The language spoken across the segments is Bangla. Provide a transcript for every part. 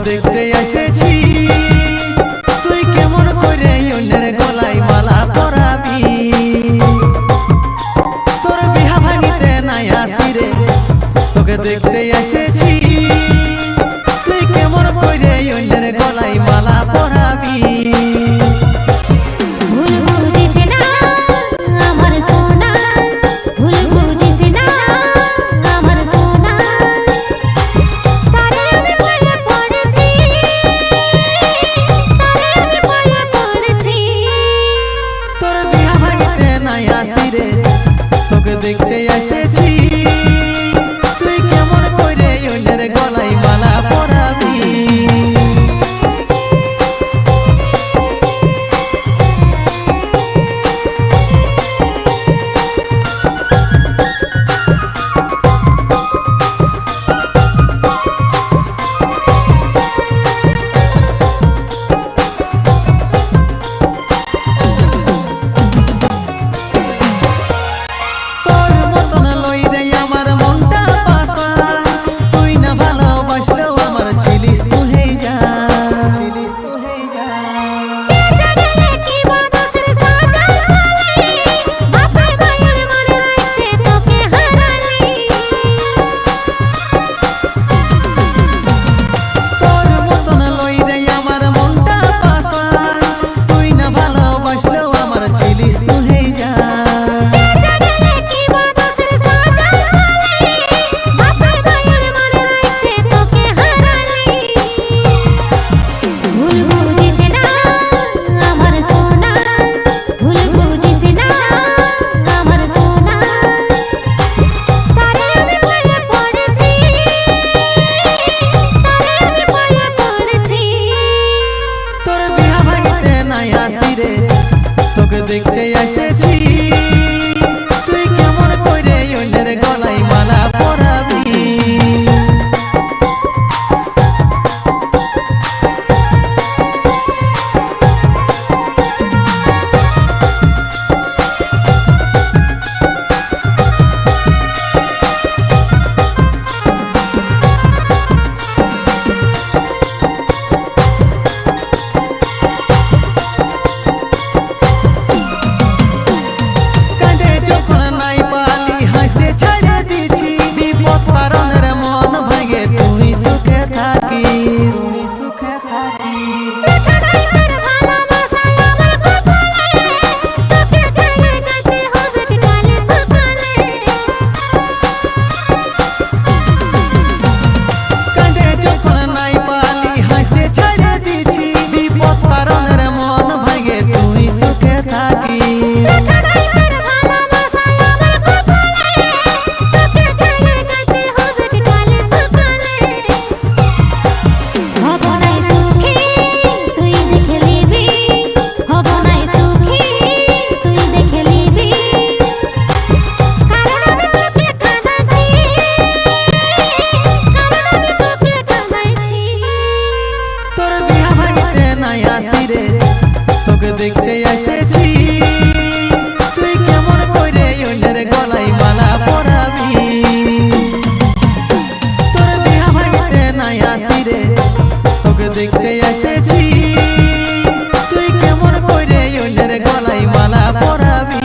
দেখতে এসেছি তুই কেমন করে অন্যের গলায় মালা পরাবি তোর বিহা ভাঙিতে নাই আসি রে তোকে দেখতে এসেছি তুই কেমন করে অন্যের গলায় মালা পরাবি দেখতে এসেছি তুই কেমন করে অন্যের গলায় মালা পরাবি তোকে দেখতে এসেছি তুই কেমন করে অন্যের গলায় মালা পরাবি তোকে দেখতে এসেছি তুই কেমন করে অন্যের গলায় মালা পরাবি তোর বিহা ভাঙিতে নাই আসি রে তোকে দেখতে এসেছি তুই কেমন করে অন্যের গলায় মালা পরাবি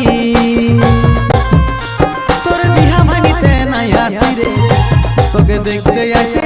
তোর বিহা ভাঙিতে নাই আসি রে তোকে দেখতে এসে